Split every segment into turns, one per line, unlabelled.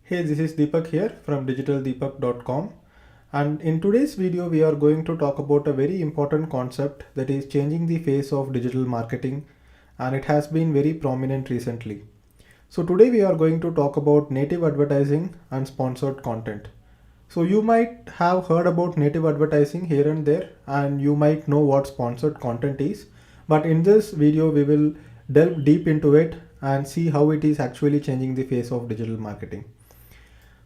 Hey, this is Deepak here from digitaldeepak.com, and in today's video we are going to talk about a very important concept that is changing the face of digital marketing, and it has been very prominent recently. So today we are going to talk about native advertising and sponsored content. So you might have heard about native advertising here and there, and you might know what sponsored content is, but in this video we will delve deep into it and see how it is actually changing the face of digital marketing.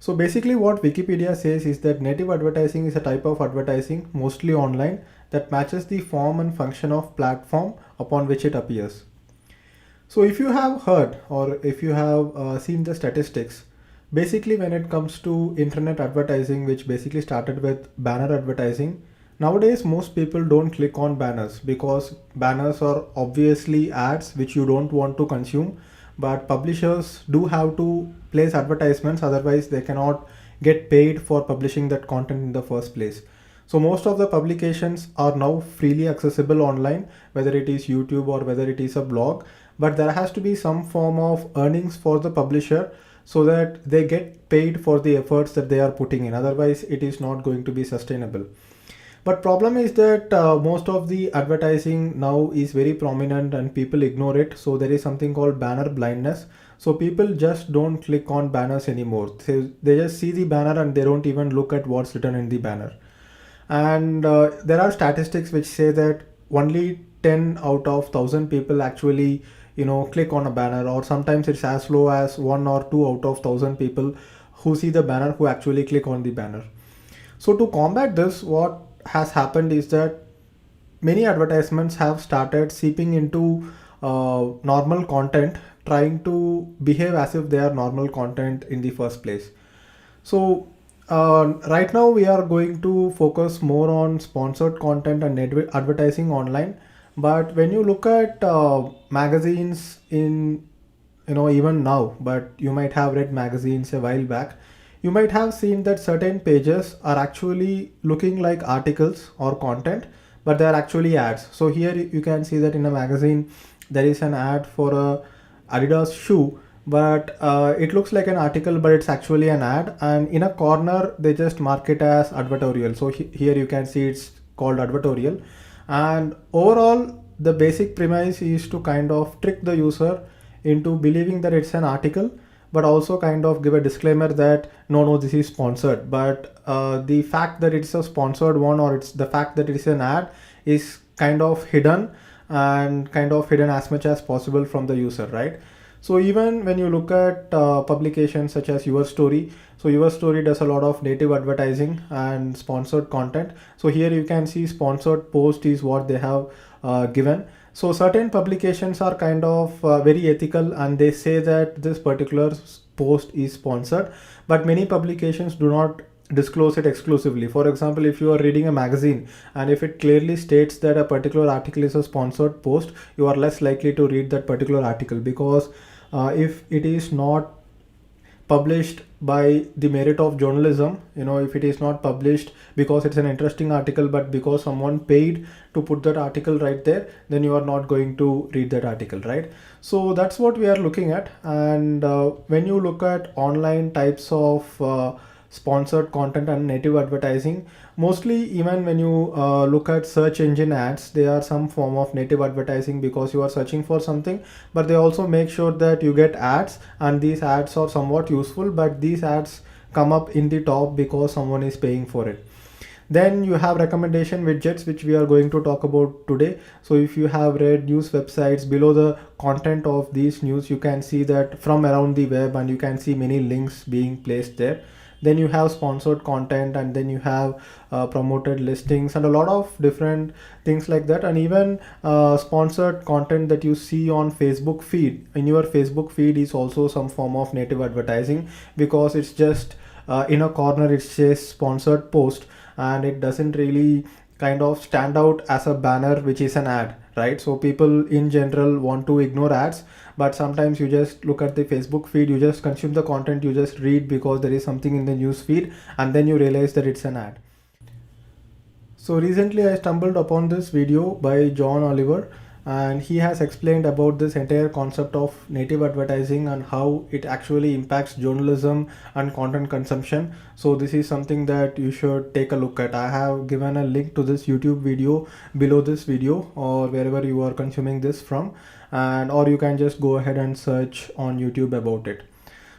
So basically what Wikipedia says is that native advertising is a type of advertising, mostly online, that matches the form and function of platform upon which it appears. So if you have heard or if you have seen the statistics, basically when it comes to internet advertising, which basically started with banner advertising, nowadays most people don't click on banners because banners are obviously ads which you don't want to consume, but publishers do have to place advertisements, otherwise they cannot get paid for publishing that content in the first place. So most of the publications are now freely accessible online, whether it is YouTube or whether it is a blog, but there has to be some form of earnings for the publisher so that they get paid for the efforts that they are putting in. Otherwise it is not going to be sustainable. But problem is that most of the advertising now is very prominent and people ignore it. So there is something called banner blindness. So people just don't click on banners anymore. They just see the banner and they don't even look at what's written in the banner. And there are statistics which say that only 10 out of 1,000 people actually click on a banner, or sometimes it's as low as 1 or 2 out of 1,000 people who see the banner who actually click on the banner. So to combat this, what has happened is that many advertisements have started seeping into normal content, trying to behave as if they are normal content in the first place. So right now we are going to focus more on sponsored content and advertising online. But when you look at magazines in even now, but you might have read magazines a while back, you might have seen that certain pages are actually looking like articles or content, but they are actually ads. So here you can see that in a magazine there is an ad for a Adidas shoe, but it looks like an article, but it's actually an ad, and in a corner they just mark it as advertorial. So here you can see it's called advertorial, and overall the basic premise is to kind of trick the user into believing that it's an article, but also kind of give a disclaimer that no, this is sponsored. But the fact that it's a sponsored one, or it's the fact that it's an ad, is kind of hidden, and kind of hidden as much as possible from the user, right? So even when you look at publications such as Your Story, so Your Story does a lot of native advertising and sponsored content. So here you can see sponsored post is what they have given. So certain publications are kind of very ethical, and they say that this particular post is sponsored, but many publications do not disclose it exclusively. For example, if you are reading a magazine and if it clearly states that a particular article is a sponsored post, you are less likely to read that particular article, because if it is not published by the merit of journalism, if it is not published because it's an interesting article, but because someone paid to put that article right there, then you are not going to read that article, right? So that's what we are looking at. And when you look at online types of sponsored content and native advertising, mostly even when you look at search engine ads, they are some form of native advertising because you are searching for something, but they also make sure that you get ads, and these ads are somewhat useful, but these ads come up in the top because someone is paying for it. Then you have recommendation widgets, which we are going to talk about today. So if you have read news websites, below the content of these news you can see that from around the web, and you can see many links being placed there. Then you have sponsored content, and then you have promoted listings, and a lot of different things like that. And even sponsored content that you see on Facebook feed, in your Facebook feed, is also some form of native advertising, because it's just in a corner it says sponsored post, and it doesn't really kind of stand out as a banner which is an ad, right? So people in general want to ignore ads, but sometimes you just look at the Facebook feed, you just consume the content, you just read because there is something in the news feed, and then you realize that it's an ad. So recently I stumbled upon this video by John Oliver, and he has explained about this entire concept of native advertising and how it actually impacts journalism and content consumption. So this is something that you should take a look at. I have given a link to this YouTube video below this video or wherever you are consuming this from, and or you can just go ahead and search on YouTube about it.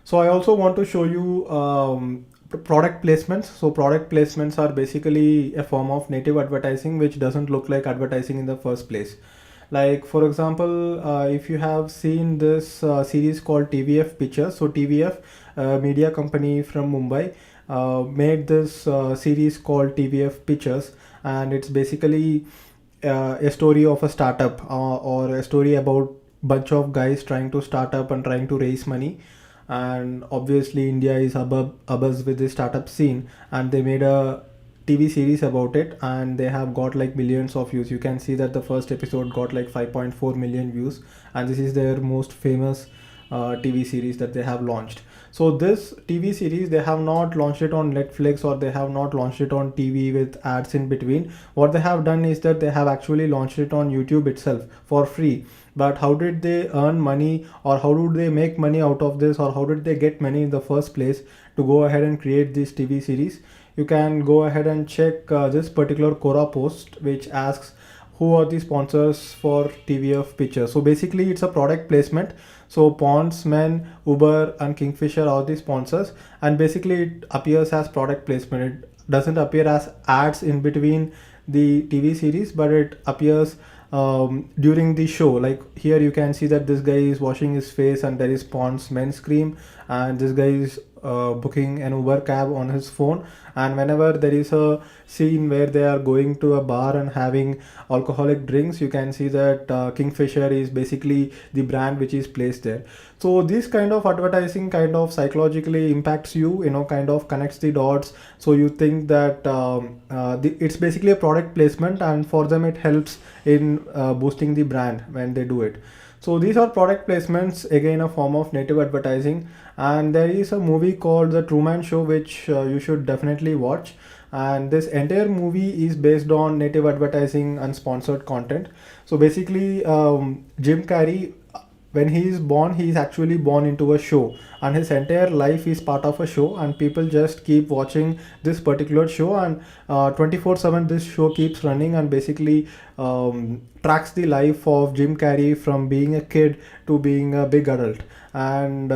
So I also want to show you product placements. So product placements are basically a form of native advertising which doesn't look like advertising in the first place. Like for example, if you have seen this series called TVF Pictures, so TVF, media company from Mumbai, made this series called TVF Pictures, and it's basically a story of a startup, or a story about bunch of guys trying to start up and trying to raise money. And obviously India is abuzz with the startup scene, and they made a TV series about it, and they have got like millions of views. You can see that the first episode got like 5.4 million views, and this is their most famous TV series that they have launched. So this TV series, they have not launched it on Netflix, or they have not launched it on TV with ads in between. What they have done is that they have actually launched it on YouTube itself for free. But how did they earn money, or how did they make money out of this, or how did they get money in the first place to go ahead and create this TV series? You can go ahead and check this particular Quora post, which asks who are the sponsors for TVF Pictures. So basically it's a product placement. So Ponds, Men, Uber and Kingfisher are the sponsors, and basically it appears as product placement. It doesn't appear as ads in between the TV series, but it appears during the show. Like here you can see that this guy is washing his face, and there is Pond's men's cream, and this guy is booking an Uber cab on his phone. And whenever there is a scene where they are going to a bar and having alcoholic drinks, you can see that Kingfisher is basically the brand which is placed there. So this kind of advertising kind of psychologically impacts you, kind of connects the dots. So you think that it's basically a product placement, and for them it helps in boosting the brand when they do it. So these are product placements, again a form of native advertising. And there is a movie called The Truman Show, which you should definitely watch. And this entire movie is based on native advertising and sponsored content. So basically, Jim Carrey, when he is born, he is actually born into a show, and his entire life is part of a show, and people just keep watching this particular show, and 24/7 this show keeps running, and basically tracks the life of Jim Carrey from being a kid to being a big adult. And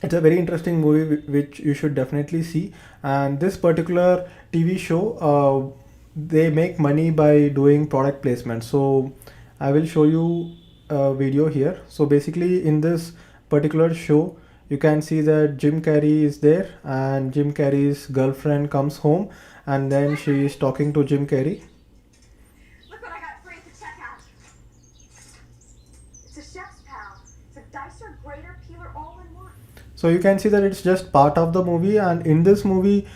it's a very interesting movie which you should definitely see. And this particular TV show, they make money by doing product placement. So I will show you video here. So basically in this particular show, you can see that Jim Carrey is there, and Jim Carrey's girlfriend comes home, and then she is talking to Jim Carrey.
Look what I got free at the checkout. It's a Chef's Pal. It's a dicer, grater, peeler, all in one.
So you can see that it's just part of the movie, and in this movie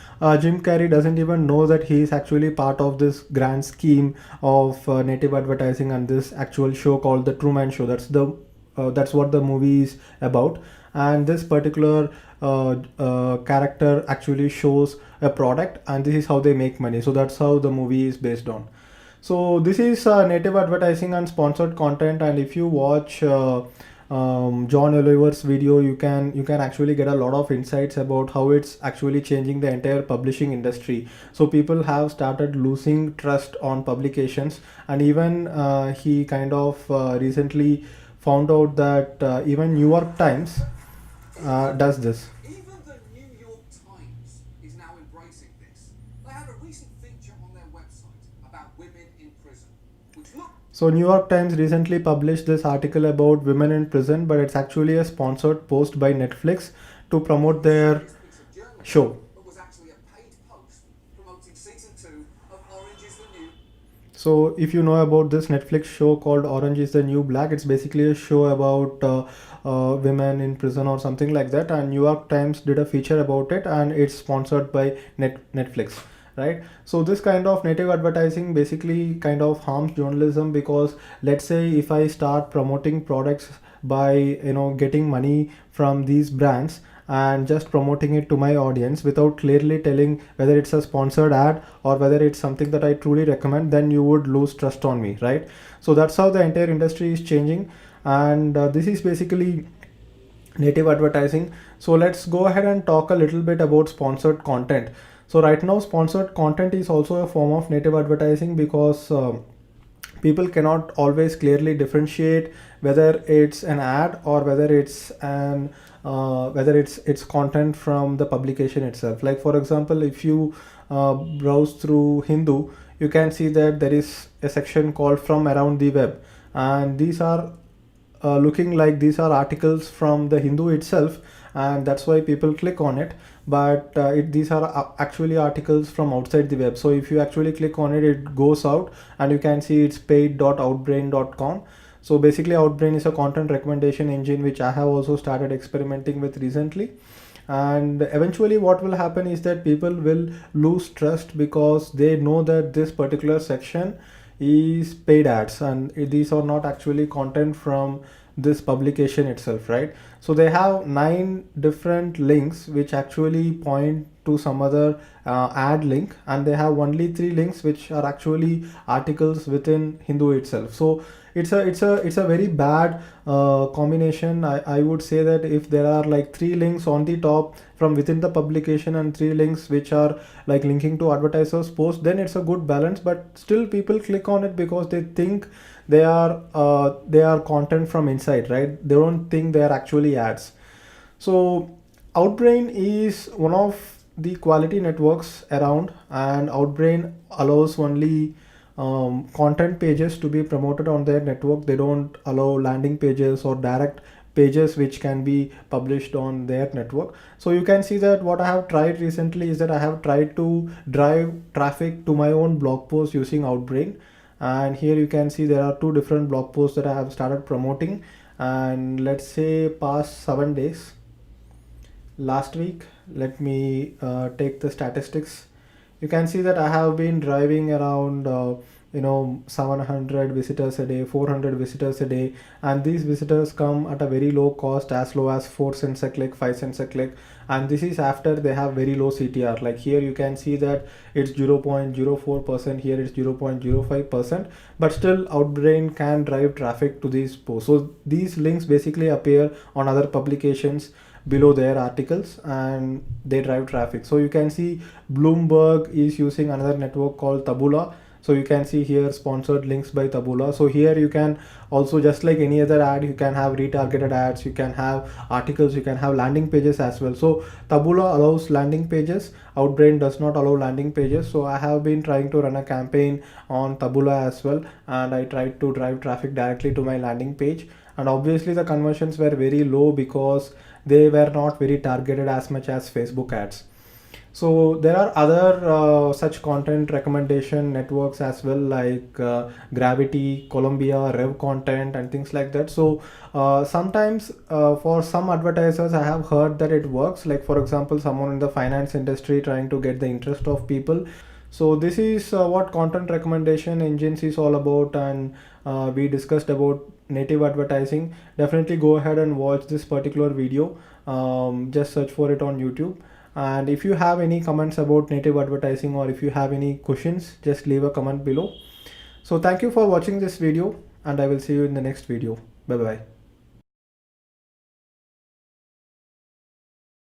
Jim Carrey doesn't even know that he is actually part of this grand scheme of native advertising and this actual show called The Truman Show. That's what the movie is about. And this particular character actually shows a product, and this is how they make money. So that's how the movie is based on. So this is native advertising and sponsored content. And if you watch John Oliver's video, you can actually get a lot of insights about how it's actually changing the entire publishing industry. So people have started losing trust on publications, and even he kind of recently found out that even New York Times does this.
Even the New York Times is now embracing this. They had a recent feature on their website about women in prison, which looked.
So New York Times recently published this article about women in prison, but it's actually a sponsored post by Netflix to promote their show.
It was actually a paid post promoting season 2 of Orange is the New.
So if you know about this Netflix show called Orange is the New Black, it's basically a show about women in prison or something like that, and New York Times did a feature about it, and it's sponsored by Netflix, right? So this kind of native advertising basically kind of harms journalism, because let's say if I start promoting products by getting money from these brands, and just promoting it to my audience without clearly telling whether it's a sponsored ad or whether it's something that I truly recommend, then you would lose trust on me, right? So that's how the entire industry is changing, and this is basically native advertising. So let's go ahead and talk a little bit about sponsored content. So right now, sponsored content is also a form of native advertising because people cannot always clearly differentiate whether it's an ad or whether it's content from the publication itself. Like for example, if you browse through Hindu, you can see that there is a section called From Around the Web, and these are looking like these are articles from the Hindu itself, and that's why people click on it. But these are actually articles from outside the web. So if you actually click on it, it goes out, and you can see it's paid.outbrain.com. So basically, Outbrain is a content recommendation engine which I have also started experimenting with recently. And eventually what will happen is that people will lose trust because they know that this particular section is paid ads, and these are not actually content from this publication itself, right? So they have 9 different links which actually point to some other ad link, and they have only 3 links which are actually articles within Hindu itself. So it's a very bad combination. I would say that if there are like 3 links on the top from within the publication and 3 links which are like linking to advertisers post, then it's a good balance. But still people click on it because they think they are content from inside, right? They don't think they are actually ads. So Outbrain is one of the quality networks around, and Outbrain allows only content pages to be promoted on their network. They don't allow landing pages or direct pages which can be published on their network. So you can see that what I have tried recently is that I have tried to drive traffic to my own blog post using Outbrain, and here you can see there are 2 different blog posts that I have started promoting. And let's say past 7 days, last week, let me take the statistics. You can see that I have been driving around 700 visitors a day, 400 visitors a day, and these visitors come at a very low cost, as low as 4 cents a click, 5 cents a click, and this is after they have very low CTR. Like here you can see that it's 0.04%, here it's 0.05%, but still Outbrain can drive traffic to these posts. So these links basically appear on other publications below their articles, and they drive traffic. So you can see Bloomberg is using another network called Taboola. So you can see here sponsored links by Taboola. So here you can also, just like any other ad, you can have retargeted ads, you can have articles, you can have landing pages as well. So Taboola allows landing pages, Outbrain does not allow landing pages. So I have been trying to run a campaign on Taboola as well, and I tried to drive traffic directly to my landing page, and obviously the conversions were very low because they were not very targeted as much as Facebook ads. So there are other such content recommendation networks as well, like Gravity, Columbia, Rev Content, and things like that. So sometimes for some advertisers, I have heard that it works. Like for example, someone in the finance industry trying to get the interest of people. So this is what content recommendation engines is all about, and we discussed about native advertising. Definitely go ahead and watch this particular video. Just search for it on YouTube. And if you have any comments about native advertising, or if you have any questions, just leave a comment below. So thank you for watching this video, and I will see you in the next video. Bye bye.